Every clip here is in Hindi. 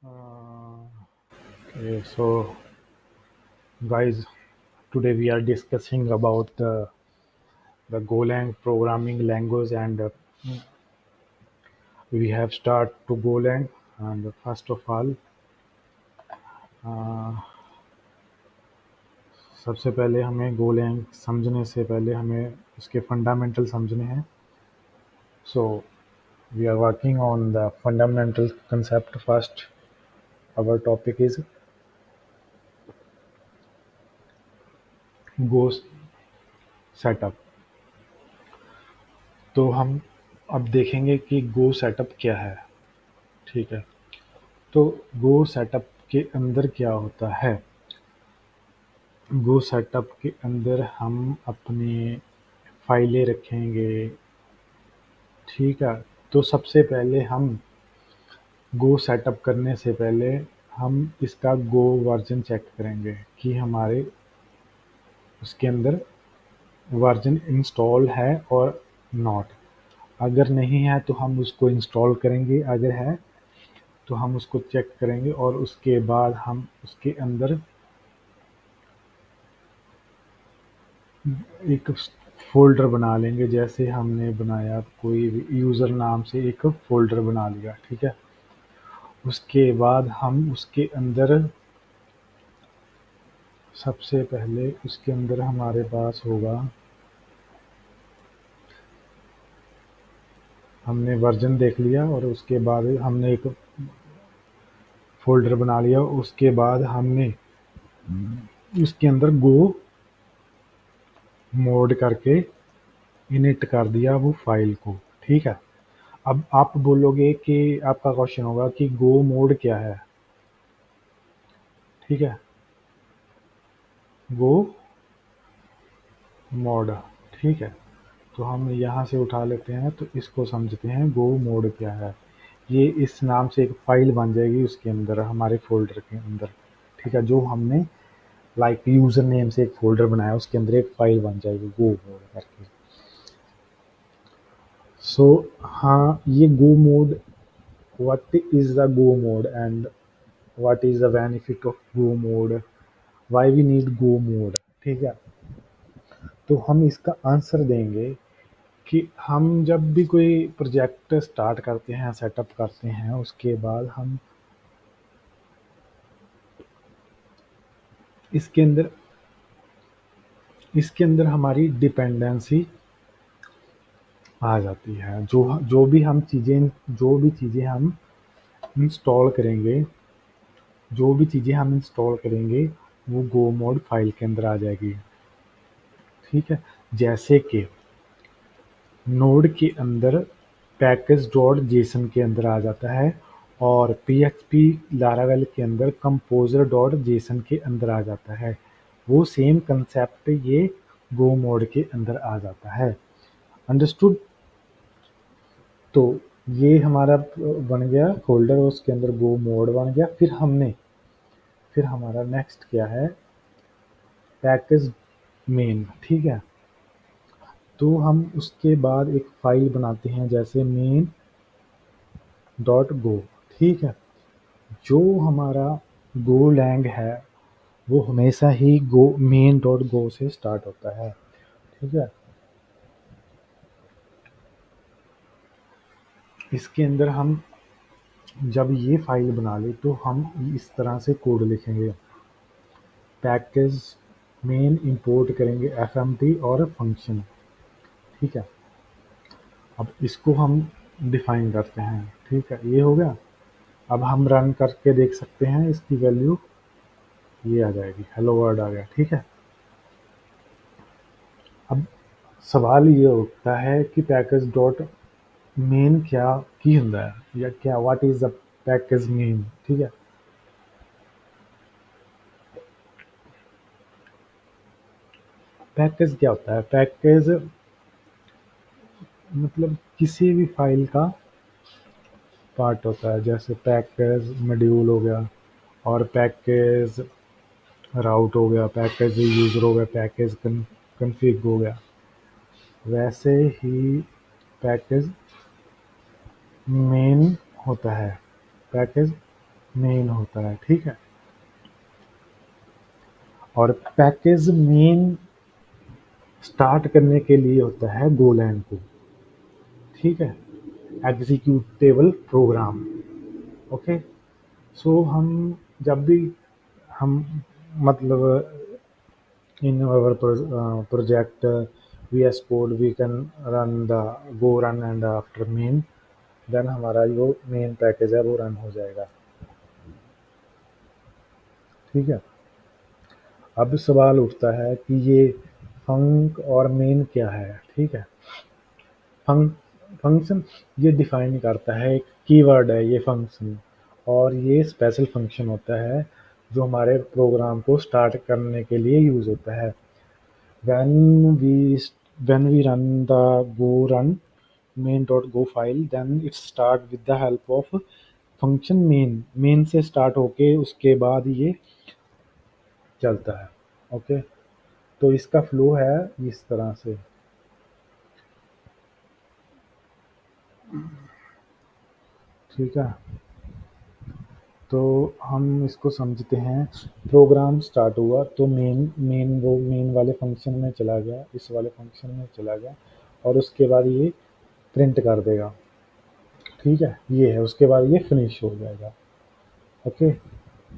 Okay, so guys, today we are discussing about the Golang programming language, and we have start to Golang. And first of all, uh, सबसे पहले हमें Golang समझने से पहले हमें उसके फंडामेंटल समझने हैं. So we are working on the fundamental concept first. Our topic is Go setup. तो हम अब देखेंगे कि Go setup क्या है. ठीक है. तो गो सेटअप के अंदर क्या होता है? गो सेटअप के अंदर हम अपनी फाइलें रखेंगे. ठीक है. तो सबसे पहले हम गो सेटअप करने से पहले हम इसका गो वर्जन चेक करेंगे कि हमारे उसके अंदर वर्जन इंस्टॉल है और नॉट. अगर नहीं है तो हम उसको इंस्टॉल करेंगे, अगर है तो हम उसको चेक करेंगे और उसके बाद हम उसके अंदर एक फ़ोल्डर बना लेंगे. जैसे हमने बनाया कोई भी यूज़र नाम से एक फ़ोल्डर बना लिया. ठीक है. उसके बाद हम उसके अंदर सबसे पहले उसके अंदर हमारे पास होगा, हमने वर्जन देख लिया और उसके बाद हमने एक फ़ोल्डर बना लिया. उसके बाद हमने उसके अंदर गो मोड करके इनिट कर दिया वो फाइल को. ठीक है. अब आप बोलोगे कि आपका क्वेश्चन होगा कि गो मोड क्या है. ठीक है. गो मोड. ठीक है. तो हम यहाँ से उठा लेते हैं, तो इसको समझते हैं गो मोड क्या है. ये इस नाम से एक फाइल बन जाएगी उसके अंदर, हमारे फ़ोल्डर के अंदर. ठीक है. जो हमने लाइक यूज़र नेम से एक फ़ोल्डर बनाया उसके अंदर एक फाइल बन जाएगी गो मोड करके. सो हाँ, ये go mode, what is the go mode and what is the benefit of go mode, why we need go mode. ठीक है. तो हम इसका आंसर देंगे कि हम जब भी कोई प्रोजेक्ट स्टार्ट करते हैं, सेटअप करते हैं, उसके बाद हम इसके अंदर इसके अंदर हमारी डिपेंडेंसी आ जाती है. जो भी चीज़ें हम इंस्टॉल करेंगे जो भी चीज़ें हम इंस्टॉल करेंगे वो गो मोड फाइल के अंदर आ जाएगी. ठीक है. जैसे कि नोड के अंदर पैकेज डॉट जेसन के अंदर आ जाता है और पीएचपी लारावेल के अंदर कंपोजर डॉट जेसन के अंदर आ जाता है. वो सेम कंसेप्ट ये गो मोड के अंदर आ जाता है. अंडरस्टूड. तो ये हमारा बन गया फोल्डर, उसके अंदर गो मोड बन गया. फिर हमारा नेक्स्ट क्या है, पैकेज मेन. ठीक है. तो हम उसके बाद एक फाइल बनाते हैं जैसे मेन डॉट गो. ठीक है. जो हमारा गो लैंग है वो हमेशा ही गो मेन डॉट गो से स्टार्ट होता है. ठीक है. इसके अंदर हम जब ये फाइल बना ले तो हम इस तरह से कोड लिखेंगे. पैकेज मेन इंपोर्ट करेंगे एफएमटी और फंक्शन. ठीक है. अब इसको हम डिफाइन करते हैं. ठीक है. ये हो गया. अब हम रन करके देख सकते हैं, इसकी वैल्यू ये आ जाएगी, हेलो वर्ल्ड आ गया. ठीक है. अब सवाल ये उठता है कि पैकेज डॉट मेन क्या की ਹੁੰਦਾ है या क्या, what is the package main. ठीक है. पैकेज क्या होता है? पैकेज मतलब किसी भी फाइल का पार्ट होता है. जैसे पैकेज मॉड्यूल हो गया और पैकेज राउट हो गया, पैकेज यूज़र हो गया, पैकेज कन्फिग हो गया. वैसे ही पैकेज मेन होता है. पैकेज मेन होता है, ठीक है। और पैकेज मेन स्टार्ट करने के लिए होता है गोलैंड को, ठीक है, एग्जीक्यूटेबल प्रोग्राम। ओके। सो हम जब भी हम मतलब in our project VS Code we can run the go run and after main, then हमारा जो मेन पैकेज है वो रन हो जाएगा, ठीक है। अब सवाल उठता है कि ये फंक और मेन क्या है, ठीक है। फंक फंक्शन ये डिफाइन करता है, एक कीवर्ड है ये फंक्शन, और ये स्पेशल फंक्शन होता है जो हमारे प्रोग्राम को स्टार्ट करने के लिए यूज होता है। when we when we run the go run main.go file, then it start with the help of function main से स्टार्ट होके उसके बाद ये चलता है। ओके। तो इसका फ्लो है इस तरह से, ठीक है। तो हम इसको समझते हैं, प्रोग्राम स्टार्ट हुआ तो मेन वो मेन वाले फंक्शन में चला गया, इस वाले फंक्शन में चला गया, और उसके बाद ये प्रिंट कर देगा, ठीक है। ये है, उसके बाद ये फिनिश हो जाएगा। ओके।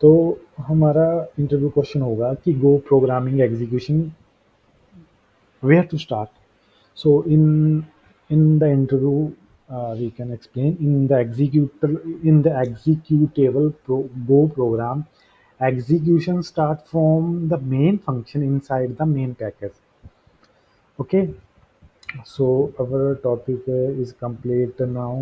तो हमारा इंटरव्यू क्वेश्चन होगा कि Go programming execution where to start. So in the interview we can explain in the executable go program, execution start from the main function inside the main package। Okay, so our topic is complete now।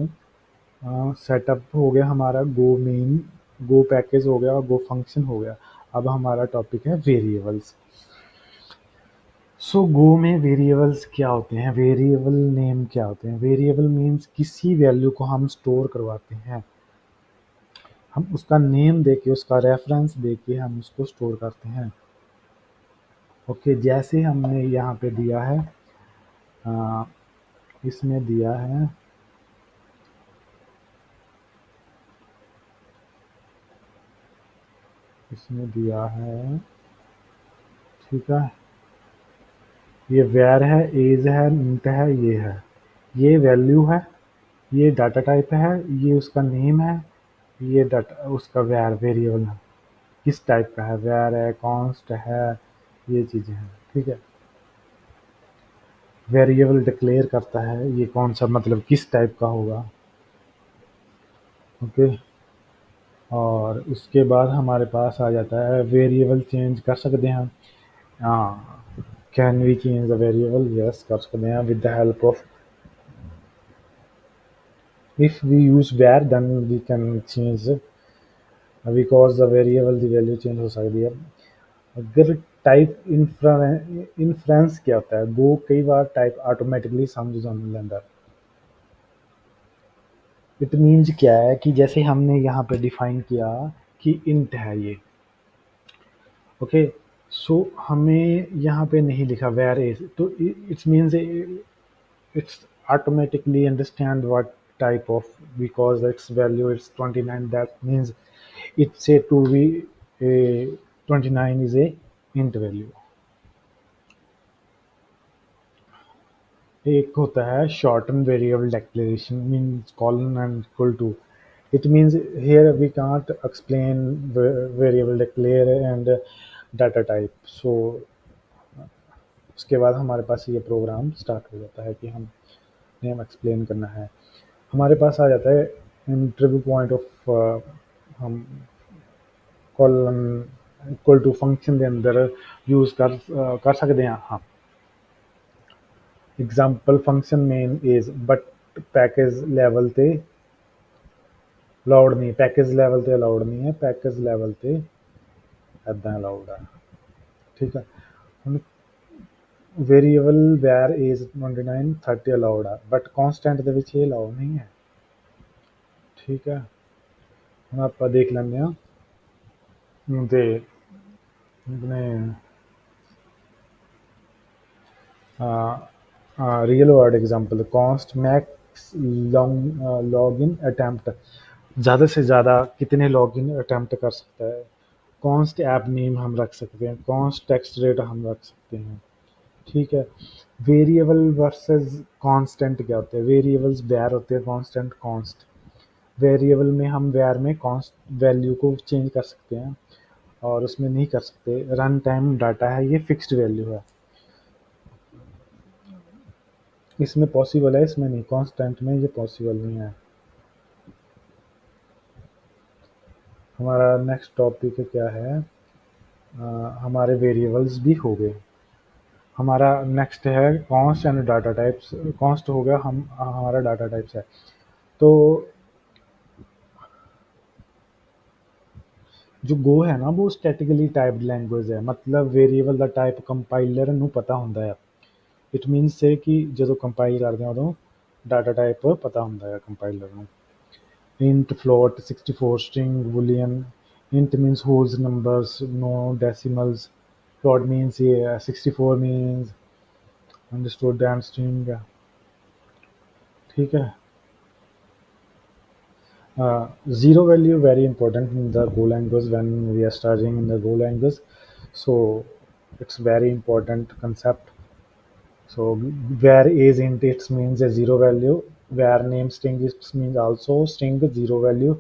Setup हो गया हमारा, गो मेन, गो पैकेज हो गया और गो फंक्शन हो गया। अब हमारा टॉपिक है वेरिएबल्स। सो गो में वेरिएबल्स क्या होते हैं, वेरिएबल नेम क्या होते हैं। वेरिएबल मीन्स किसी वैल्यू को हम स्टोर करवाते हैं, हम उसका नेम देके उसका रेफरेंस देके हम उसको स्टोर करते हैं। ओके, जैसे हमने यहाँ पे दिया है, आ, इसमें दिया है, इसमें दिया है, ठीक है। ये वेर है, एज है, इंट है, ये है, ये वैल्यू है, ये डाटा टाइप है, ये उसका नेम है, ये डाटा उसका वेरिएबल है, किस टाइप का है, वेर है, कॉन्स्ट है, ये चीज़ें हैं, ठीक है। वेरिएबल डिक्लेयर करता है ये कौन सा मतलब किस टाइप का होगा। ओके। और उसके बाद हमारे पास आ जाता है वेरिएबल चेंज कर सकते हैं हम। हाँ, can we change the variable, yes कर सकते हैं with the help of, if we use var then we can change, because the variable the value change हो सकती है। अगर टाइप इन्फ्रेंस क्या होता है, वो कई बार टाइप ऑटोमेटिकली समझ लेंदा है। इट मीन्स क्या है कि जैसे हमने यहाँ पे डिफाइन किया कि इंट है ये, ओके। सो हमें यहाँ पे नहीं लिखा वेयर इज, तो it's means it's automatically understand what type of, because its value is 29, that means it say to be a 29 is a int value। एक होता है shorten variable declaration means colon and equal to, it means here we can't explain variable declare and data type। so उसके बाद हमारे पास ये प्रोग्राम स्टार्ट हो जाता है कि हम नेम एक्सप्लेन करना है। हमारे पास आ जाता है इंटरव्यू पॉइंट ऑफ, हम कॉलम इक्वल टू फंक्शन के अंदर यूज कर सकते हैं हाँ। Example function main is but package level ते अलाउड नहीं, पैकेज लेवल ते अलाउड नहीं है, पैकेज लेवल ते इदां अलाउड है, ठीक है। ਹੁਣ वेरिएबल वैर इज 29 30 अलाउड है, बट कांस्टेंट ਦੇ ਵਿੱਚ ਇਹ ਅਲਾਉ ਨਹੀਂ ਹੈ, ਠੀਕ ਹੈ। ਹੁਣ ਆਪਾਂ ਦੇਖ ਲੈਂਦੇ ਹਾਂ ਤੇ ਆਪਣੇ real world example, cost max login attempt, ज़्यादा से ज़्यादा कितने लॉगिन अटेम्प्ट कर सकता है, कॉन्स्ट ऐप नेम हम रख सकते हैं, कॉन्स्ट टेक्स्ट रेट हम रख सकते हैं, ठीक है। वेरिएबल वर्सेस कांस्टेंट क्या होते हैं, वेरिएबल्स वैर होते हैं, कांस्टेंट कॉन्स्ट। वेरिएबल में हम वैर में कॉन्स्ट वैल्यू को चेंज कर सकते हैं और उसमें नहीं कर सकते। रन टाइम डाटा है, ये फिक्स्ड वैल्यू है, इसमें पॉसिबल है, इसमें नहीं, कांस्टेंट में ये पॉसिबल नहीं है। हमारा नेक्स्ट टॉपिक क्या है, हमारे वेरिएबल्स भी हो गए। हमारा नेक्स्ट है const and data types. Const हो गया, हम हमारा डाटा टाइप्स है। तो जो गो है ना, वो स्टैटिकली टाइप्ड लैंग्वेज है, मतलब वेरिएबल ਦਾ ਟਾਈਪ ਕੰਪਾਈਲਰ ਨੂੰ ਪਤਾ ਹੁੰਦਾ ਹੈ। ਇਟ ਮੀਨਸ ਸੇ ਕਿ ਜਦੋਂ ਕੰਪਾਈਲ ਕਰਦੇ ਹਾਂ ਉਦੋਂ ਡਾਟਾ ਟਾਈਪ ਪਤਾ ਹੁੰਦਾ ਹੈ ਕੰਪਾਈਲਰ ਨੂੰ। int float 64 string boolean, int means whole numbers, no decimals, float means yeah, 64 means understood and string, ठीक है। Zero value very important in the Go language when we are studying in the Go language. So it's very important concept. So where is int it means a zero value. Where name string it means also string zero value.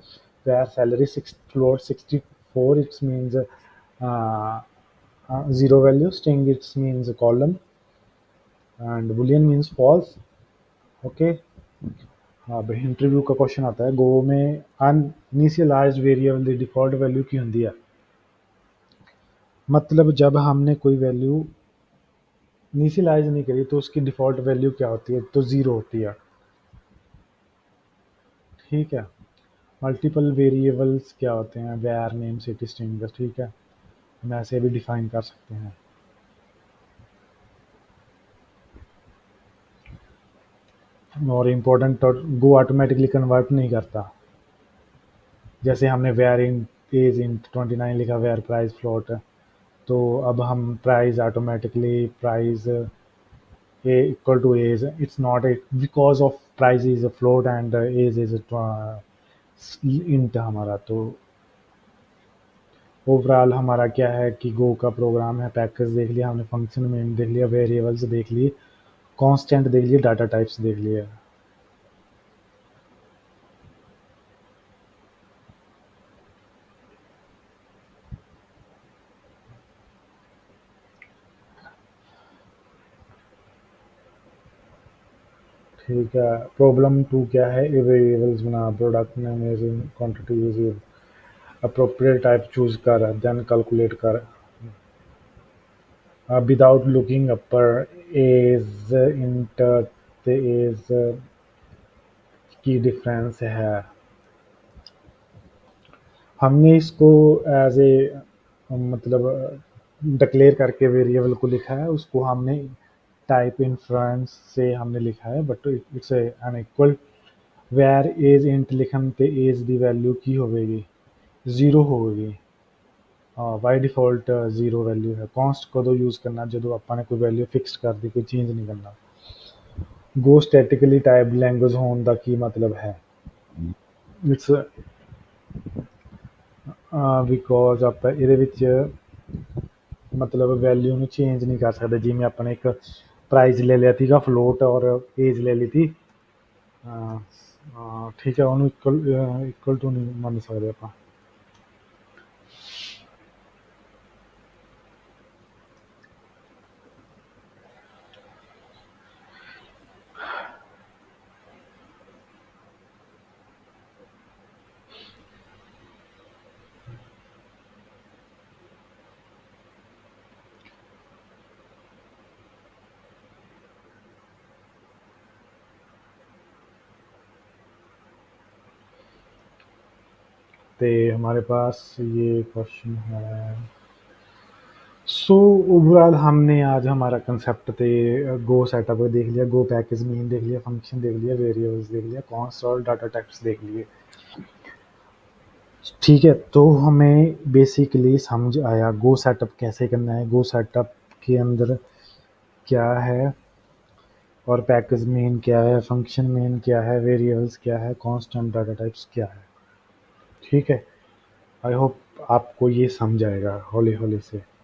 Where salary six float 64 it means zero value. String it means a column and boolean means false. Okay. अब इंटरव्यू का क्वेश्चन आता है, गो में अनइनिशियलाइज्ड वेरिएबल दी डिफ़ॉल्ट वैल्यू की होंदी है। मतलब जब हमने कोई वैल्यू इनिशियलाइज नहीं करी तो उसकी डिफ़ॉल्ट वैल्यू क्या होती है, तो ज़ीरो होती है, ठीक है। मल्टीपल वेरिएबल्स क्या होते हैं, वैर नेम सिटी स्ट्रिंग, ठीक है, हम ऐसे भी डिफाइन कर सकते हैं। और इम्पोर्टेंट, और गो ऑटोमेटिकली कन्वर्ट नहीं करता। जैसे हमने वेयर इंट एज इंट 29 लिखा, वेयर प्राइस फ्लोट है, तो अब हम price automatically price a equal to age, it's not a because of price is a float and age is a int हमारा। तो ओवरऑल हमारा क्या है कि गो का प्रोग्राम है, पैकेज देख लिया हमने, फंक्शन में देख लिया, वेरिएबल्स देख लिए, कांस्टेंट देख लिए, डाटा टाइप्स देख लिए। ठीक है। प्रॉब्लम 2 क्या है, वेरिएबल्स बना, product name is in quantity is appropriate type choose कर, देन कैलकुलेट कर without looking upper as inter as की डिफरेंस है। हमने इसको एज ए मतलब डिक्लेयर करके वेरिएबल को लिखा है, उसको हमने टाइप इन्फ्लुएंस से हमने लिखा है, but it's unequal. Where as int लिखन ते एज दी वैल्यू की होगी, ज़ीरो होगी। बाय डिफ़ॉल्ट ज़ीरो वैल्यू है। कॉन्स्ट कदों यूज़ करना, जो ਆਪਾਂ ने कोई वैल्यू फिक्स कर दी, कोई चेंज नहीं करना। गो स्टैटिकली टाइप्ड लैंग्वेज होने का की मतलब है, इट्स बिकॉज आप ਇਹਦੇ ਵਿੱਚ मतलब वैल्यू ਨੂੰ चेंज नहीं कर सकते। जिमें अपने एक प्राइस ले लिया थी फ्लोट और एज ले ली थी, ठीक है, ਉਹਨੂੰ इक्वल टू नहीं ਮੰਨ सकते ਆਪਾਂ। तो हमारे पास ये क्वेश्चन है। सो ओवरऑल हमने आज हमारा कंसेप्ट थे गो सेटअप देख लिया, गो पैकेज मीन देख लिया, फंक्शन देख लिया, वेरिएबल्स देख लिया, कॉन्स्ट और डाटा टाइप्स देख लिए, ठीक है। तो हमें बेसिकली समझ आया गो सेटअप कैसे करना है, गो सेटअप के अंदर क्या है, और पैकेज मेन क्या है, फंक्शन मेन क्या है, वेरिएबल्स क्या है, कांस्टेंट डाटा टाइप्स क्या है। ठीक है? आई होप आपको ये समझ आएगा हौले-हौले से।